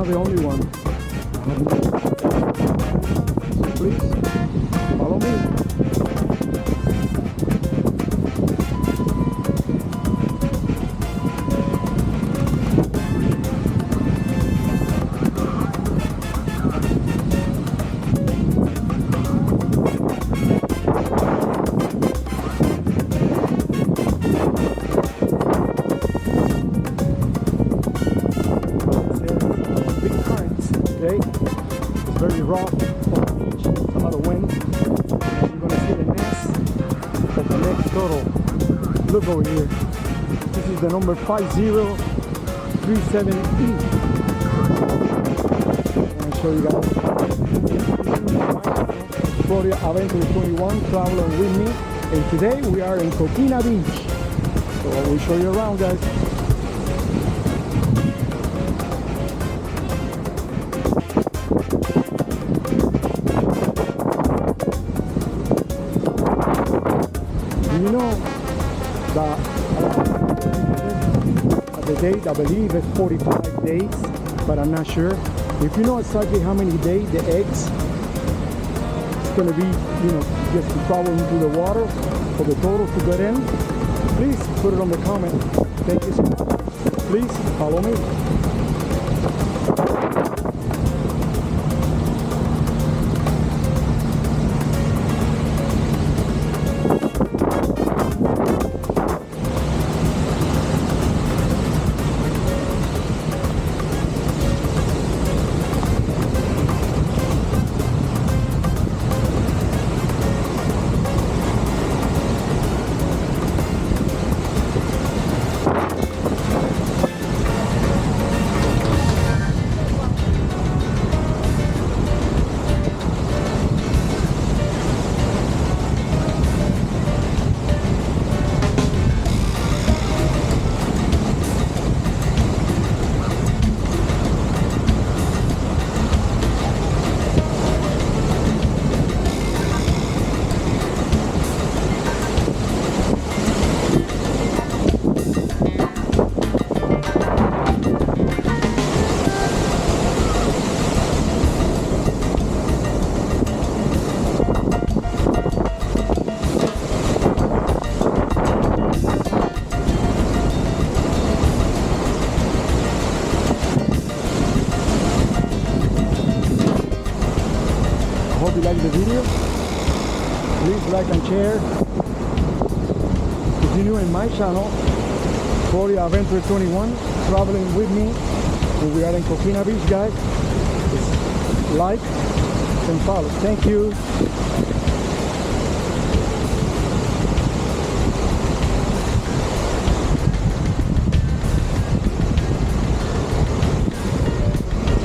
not the only one. So please follow me. Okay, it's very rough on the beach, a lot of wind. And you're gonna see the nest of the next turtle. Look over here. This is the number 5037E. I'll show you guys. Florida Adventure 21, traveling with me. And today we are in Coquina Beach. So I will show you around, guys. You know that the date, I believe it's 45 days, but I'm not sure. If you know exactly how many days the eggs it's going to be, you know, just to travel into the water for the turtles to get in, please put it on the comment. Thank you so much. Please follow me. Hope you like the video. Please like and share. If you're new in my channel, Florida Adventure 21, traveling with me when we are in Coquina Beach, guys. Just like and follow. Thank you.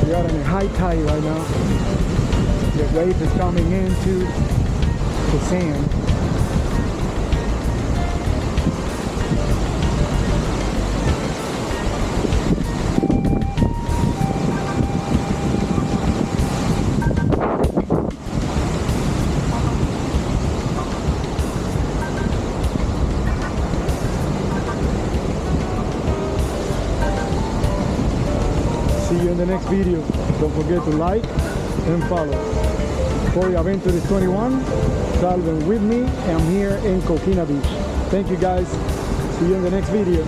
We are in a high tide right now. The wave is coming into the sand. See you in the next video. Don't forget to like and follow. Florida Adventure 21, traveling with me. I'm here in Coquina Beach. Thank you guys. See you in the next video.